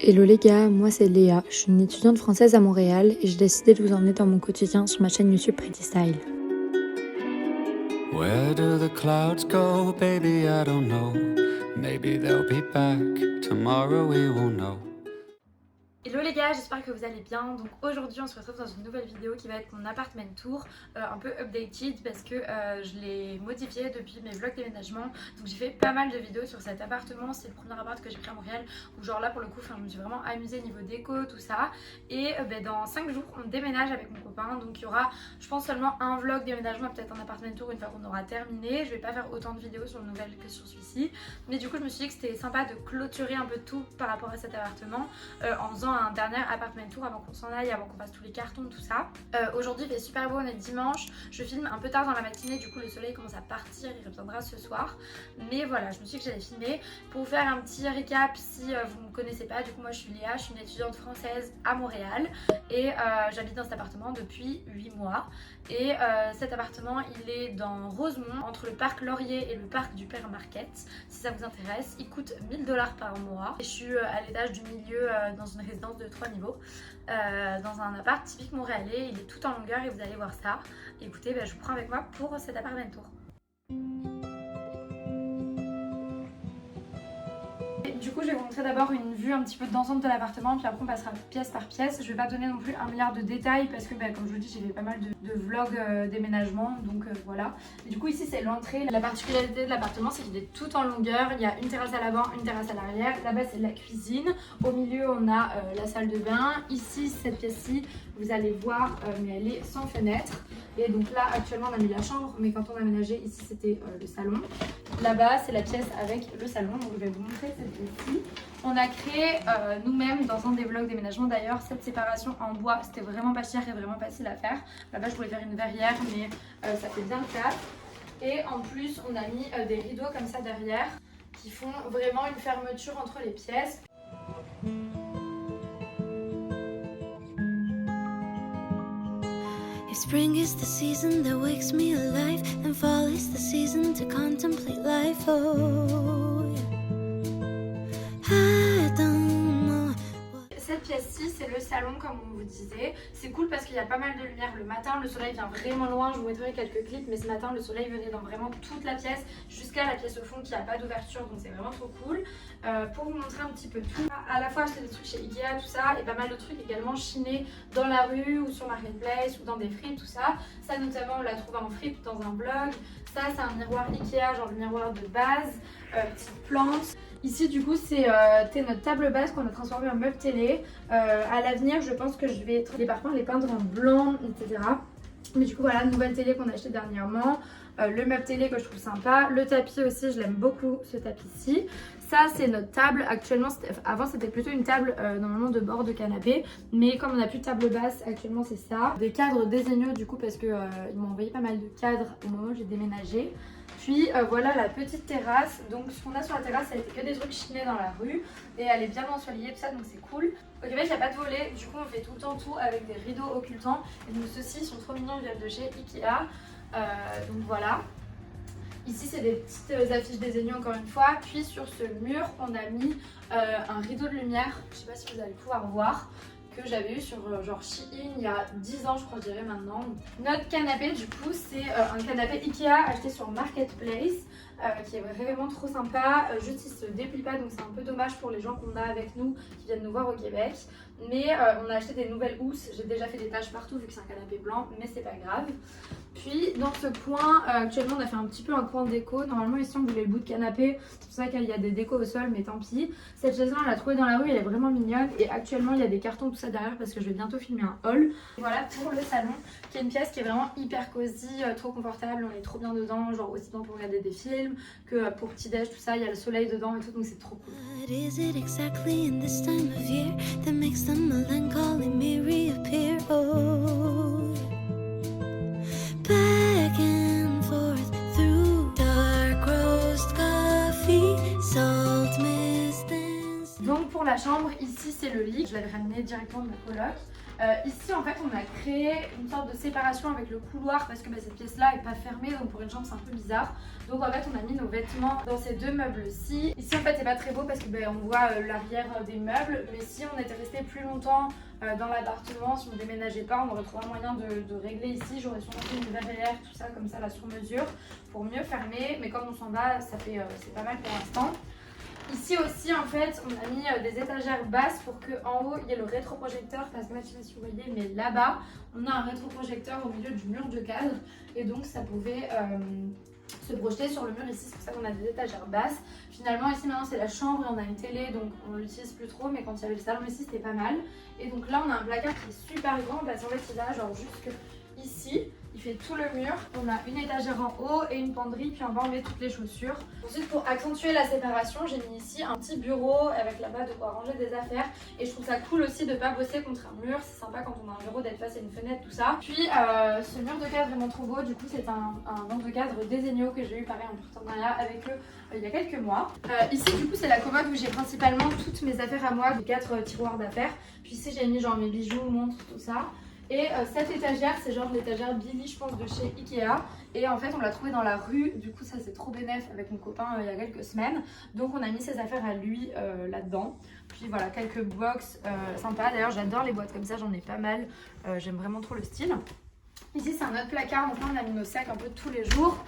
Hello les gars, moi c'est Léa, je suis une étudiante française à Montréal et j'ai décidé de vous emmener dans mon quotidien sur ma chaîne YouTube Pretty Style. Where do the clouds go, baby, I don't know. Maybe they'll be back, tomorrow we won't know. Hello les gars, j'espère que vous allez bien. Donc aujourd'hui on se retrouve dans une nouvelle vidéo qui va être mon appartement tour, un peu updated parce que je l'ai modifié depuis mes vlogs déménagement. Donc j'ai fait pas mal de vidéos sur cet appartement, c'est le premier appart que j'ai pris à Montréal où genre là pour le coup je me suis vraiment amusée niveau déco tout ça. Et dans 5 jours on déménage avec mon copain, donc il y aura je pense seulement un vlog déménagement, peut-être un appartement tour une fois qu'on aura terminé. Je vais pas faire autant de vidéos sur le nouvel que sur celui-ci, mais du coup je me suis dit que c'était sympa de clôturer un peu tout par rapport à cet appartement en faisant un dernier appartement tour avant qu'on s'en aille, avant qu'on fasse tous les cartons, tout ça. Aujourd'hui il fait super beau, on est dimanche, je filme un peu tard dans la matinée, du coup le soleil commence à partir, il reviendra ce soir. Mais voilà, je me suis dit que j'allais filmer pour vous faire un petit récap si vous ne me connaissez pas. Du coup moi je suis Léa, je suis une étudiante française à Montréal et j'habite dans cet appartement depuis 8 mois. Et cet appartement il est dans Rosemont, entre le parc Laurier et le parc du Père Marquette. Si ça vous intéresse, il coûte 1000 $ par mois. Et je suis à l'étage du milieu dans une résidence de 3 niveaux, dans un appart typique montréalais. Il est tout en longueur et vous allez voir ça. Écoutez, je vous prends avec moi pour cet appartement tour. Du coup je vais vous montrer d'abord une vue un petit peu d'ensemble de l'appartement, puis après on passera pièce par pièce. Je vais pas donner non plus 1 milliard de détails parce que comme je vous dis j'ai fait pas mal de vlogs déménagement, donc voilà. Et du coup ici c'est l'entrée. La particularité de l'appartement c'est qu'il est tout en longueur. Il y a une terrasse à l'avant, une terrasse à l'arrière. Là-bas c'est la cuisine. Au milieu on a la salle de bain. Ici cette pièce-ci vous allez voir mais elle est sans fenêtre. Et donc là actuellement on a mis la chambre, mais quand on a aménagé ici c'était le salon. Là-bas c'est la pièce avec le salon, donc je vais vous montrer cette pièce-ci. On a créé nous-mêmes dans un des vlogs déménagement d'ailleurs cette séparation en bois. C'était vraiment pas cher et vraiment facile à faire. Là-bas je voulais faire une verrière mais ça fait bien le taf. Et en plus on a mis des rideaux comme ça derrière qui font vraiment une fermeture entre les pièces. If spring is the season that wakes me alive, then fall is the season to contemplate life. Oh, yeah. I don't know. Cette pièce-ci, c'est le salon comme on vous disait. C'est cool parce qu'il y a pas mal de lumière le matin. Le soleil vient vraiment loin. Je vous mettrai quelques clips, mais ce matin, le soleil venait dans vraiment toute la pièce, jusqu'à la pièce au fond qui n'a pas d'ouverture, donc c'est vraiment trop cool. Pour vous montrer un petit peu tout, à la fois acheter des trucs chez Ikea, tout ça, et pas mal de trucs également chinés dans la rue ou sur Marketplace ou dans des fripes, tout ça. Ça notamment, on l'a trouvé en fripe dans un blog. Ça, c'est un miroir Ikea, genre le miroir de base, petite plante. Ici du coup c'est notre table basse qu'on a transformée en meuble télé. À l'avenir je pense que je vais les parpaings les peindre en blanc, etc. Mais du coup voilà, nouvelle télé qu'on a acheté dernièrement. Le meuble télé que je trouve sympa. Le tapis aussi, je l'aime beaucoup ce tapis-ci. Ça c'est notre table. Actuellement, avant c'était plutôt une table normalement de bord de canapé. Mais comme on n'a plus de table basse, actuellement c'est ça. Des cadres désignaux du coup parce que ils m'ont envoyé pas mal de cadres au moment où j'ai déménagé. Puis voilà la petite terrasse. Donc ce qu'on a sur la terrasse, ça a été que des trucs chinés dans la rue. Et elle est bien ensoleillée, tout ça, donc c'est cool. Au Québec, il n'y a pas de volet. Du coup, on fait tout le temps tout avec des rideaux occultants. Et donc ceux-ci sont trop mignons, ils viennent de chez Ikea. Donc voilà. Ici, c'est des petites affiches désignées encore une fois. Puis sur ce mur, on a mis un rideau de lumière. Je ne sais pas si vous allez pouvoir voir, que j'avais eu sur genre Shein il y a 10 ans je crois, je dirais maintenant. Notre canapé du coup c'est un canapé Ikea acheté sur Marketplace qui est vraiment trop sympa, juste il se déplie pas donc c'est un peu dommage pour les gens qu'on a avec nous qui viennent nous voir au Québec. Mais on a acheté des nouvelles housses, j'ai déjà fait des taches partout vu que c'est un canapé blanc, mais c'est pas grave. Puis dans ce coin, actuellement on a fait un petit peu un coin déco. Normalement ici on voulait le bout de canapé, c'est pour ça qu'il y a des décos au sol, mais tant pis. Cette chaise là on l'a trouvée dans la rue, elle est vraiment mignonne. Et actuellement il y a des cartons tout ça derrière parce que je vais bientôt filmer un haul. Voilà pour le salon, qui est une pièce qui est vraiment hyper cosy, trop confortable, on est trop bien dedans. Genre aussi bien pour regarder des films que pour petit déj, tout ça, il y a le soleil dedans et tout, donc c'est trop cool. What is it exactly in this time of year that makes the melancholy me reappear? Oh, back and forth through dark roast coffee, salt mist and... Donc pour la chambre, ici c'est le lit. Je l'avais ramené directement de ma coloc. Ici en fait on a créé une sorte de séparation avec le couloir parce que cette pièce là est pas fermée, donc pour une chambre c'est un peu bizarre. Donc en fait on a mis nos vêtements dans ces deux meubles-ci. Ici en fait c'est pas très beau parce que on voit l'arrière des meubles, mais si on était resté plus longtemps dans l'appartement, si on déménageait pas, on aurait trouvé un moyen de régler ici. J'aurais sûrement fait une verrière, tout ça comme ça là sur mesure pour mieux fermer, mais comme on s'en va, ça fait c'est pas mal pour l'instant. Ici aussi en fait on a mis des étagères basses pour qu'en haut il y ait le rétroprojecteur, parce que là je sais pas si vous voyez, mais là-bas on a un rétroprojecteur au milieu du mur de cadre et donc ça pouvait se projeter sur le mur ici, c'est pour ça qu'on a des étagères basses. Finalement ici maintenant c'est la chambre et on a une télé, donc on l'utilise plus trop, mais quand il y avait le salon ici c'était pas mal. Et donc là on a un placard qui est super grand parce qu'en fait il a genre jusque ici. Il fait tout le mur, on a une étagère en haut et une penderie, puis en bas on met toutes les chaussures. Ensuite pour accentuer la séparation, j'ai mis ici un petit bureau avec là-bas de quoi ranger des affaires. Et je trouve ça cool aussi de ne pas bosser contre un mur, c'est sympa quand on a un bureau d'être face à une fenêtre, tout ça. Puis ce mur de cadre est vraiment trop beau, du coup c'est un mur de cadre Desenio que j'ai eu pareil en partenariat avec eux il y a quelques mois. Ici du coup c'est la commode où j'ai principalement toutes mes affaires à moi, de 4 tiroirs d'affaires. Puis ici j'ai mis genre mes bijoux, montres, tout ça. Et cette étagère, c'est genre l'étagère Billy, je pense, de chez Ikea. Et en fait, on l'a trouvée dans la rue. Du coup, ça c'est trop bénef avec mon copain il y a quelques semaines. Donc, on a mis ses affaires à lui là-dedans. Puis voilà, quelques box sympas. D'ailleurs, j'adore les boîtes comme ça, j'en ai pas mal. J'aime vraiment trop le style. Ici, c'est un autre placard. Donc là, on a mis nos sacs un peu tous les jours.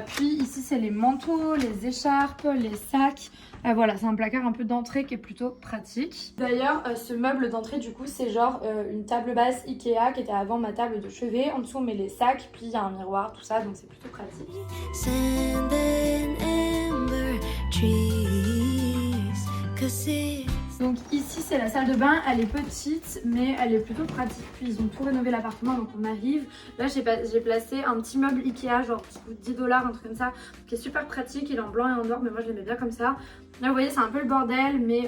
Puis ici, c'est les manteaux, les écharpes, les sacs. Voilà, c'est un placard un peu d'entrée qui est plutôt pratique. D'ailleurs, ce meuble d'entrée, du coup, c'est genre une table basse Ikea qui était avant ma table de chevet. En dessous, on met les sacs, puis il y a un miroir, tout ça, donc c'est plutôt pratique. Sand and amber trees, 'cause it's Donc ici c'est la salle de bain, elle est petite mais elle est plutôt pratique. Puis ils ont tout rénové l'appartement, donc on arrive. Là j'ai placé un petit meuble Ikea genre qui coûte 10 $, un truc comme ça, qui est super pratique. Il est en blanc et en noir, mais moi je l'aimais bien comme ça. Là vous voyez c'est un peu le bordel, mais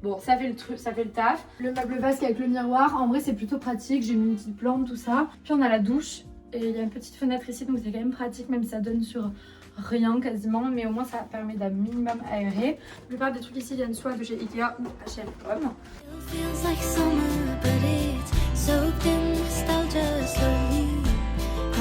bon ça fait le truc, ça fait le taf. Le meuble basque avec le miroir, en vrai c'est plutôt pratique. J'ai mis une petite plante, tout ça. Puis on a la douche et il y a une petite fenêtre ici, donc c'est quand même pratique, même si ça donne sur rien quasiment, mais au moins ça permet d'un minimum aérer. La plupart des trucs ici viennent soit de chez Ikea ou H&M. feels like summer, but it's soaked in nostalgia slowly.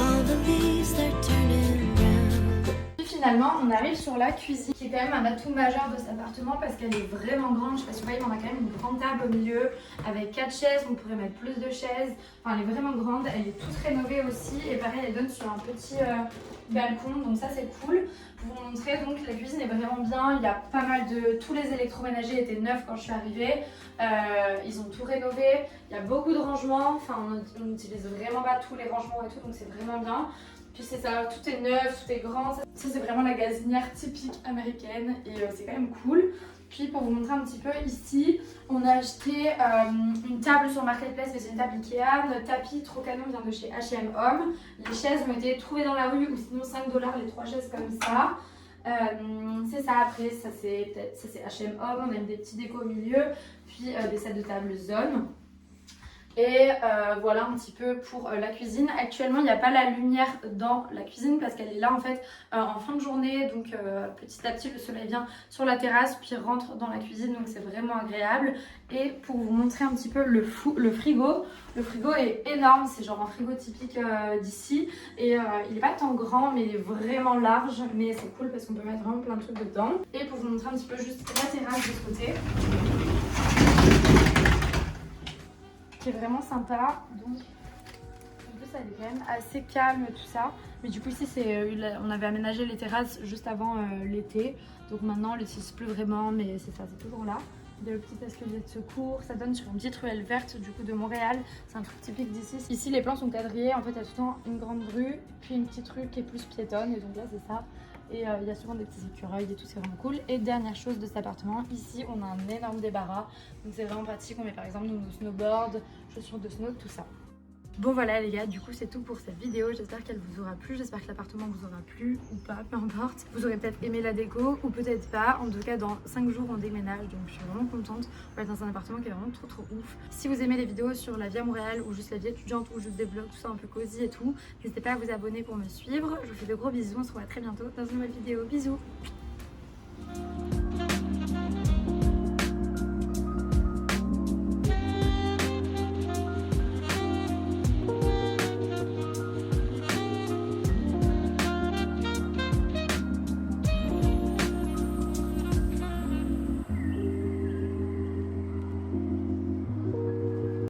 All the leaves they're turning brown. Puis finalement on arrive sur la cuisine qui est quand même un atout majeur de cet appartement parce qu'elle est vraiment grande. Je sais pas si vous voyez, mais on a quand même une grande table au milieu avec 4 chaises, on pourrait mettre plus de chaises. Enfin elle est vraiment grande, elle est toute rénovée aussi et pareil elle donne sur un petit balcon, donc ça c'est cool. Pour vous montrer, donc la cuisine est vraiment bien, il y a pas mal de... Tous les électroménagers étaient neufs quand je suis arrivée, ils ont tout rénové, il y a beaucoup de rangements, enfin on n'utilise vraiment pas tous les rangements et tout, donc c'est vraiment bien. Puis c'est ça, tout est neuf, tout est grand, ça c'est vraiment la gazinière typique américaine et c'est quand même cool. Puis pour vous montrer un petit peu ici, on a acheté une table sur Marketplace, mais c'est une table Ikea. Notre tapis Trocano vient de chez H&M Home. Les chaises ont été trouvées dans la rue ou sinon 5 $ les 3 chaises comme ça. C'est ça, après ça c'est H&M Home, on a mis des petits décos au milieu, puis des sets de table zone. Et voilà un petit peu pour la cuisine. Actuellement il n'y a pas la lumière dans la cuisine parce qu'elle est là en fait en fin de journée. Donc petit à petit le soleil vient sur la terrasse puis rentre dans la cuisine, donc c'est vraiment agréable. Et pour vous montrer un petit peu le frigo. Le frigo est énorme, c'est genre un frigo typique d'ici. Et il n'est pas tant grand mais il est vraiment large. Mais c'est cool parce qu'on peut mettre vraiment plein de trucs dedans. Et pour vous montrer un petit peu juste la terrasse de ce côté, qui est vraiment sympa, donc en plus elle est quand même assez calme tout ça, mais du coup ici on avait aménagé les terrasses juste avant l'été, donc maintenant on l'utilise plus vraiment, mais c'est ça, c'est toujours là. Il y a le petit escalier de secours, ça donne sur une petite ruelle verte du coup de Montréal, c'est un truc typique d'ici. Ici les plans sont quadrillés, en fait il y a tout le temps une grande rue, puis une petite rue qui est plus piétonne, et donc là c'est ça. Et il y a souvent des petits écureuils et tout, c'est vraiment cool. Et dernière chose de cet appartement, ici on a un énorme débarras, donc c'est vraiment pratique. On met par exemple nos snowboards, chaussures de snow, tout ça. Bon voilà les gars, du coup c'est tout pour cette vidéo. J'espère qu'elle vous aura plu, j'espère que l'appartement vous aura plu ou pas, peu importe. Vous aurez peut-être aimé la déco ou peut-être pas. En tout cas dans 5 jours on déménage, donc je suis vraiment contente. On va être dans un appartement qui est vraiment trop ouf. Si vous aimez les vidéos sur la vie à Montréal ou juste la vie étudiante ou juste des vlogs, tout ça un peu cosy et tout, n'hésitez pas à vous abonner pour me suivre. Je vous fais de gros bisous, on se revoit très bientôt dans une nouvelle vidéo. Bisous.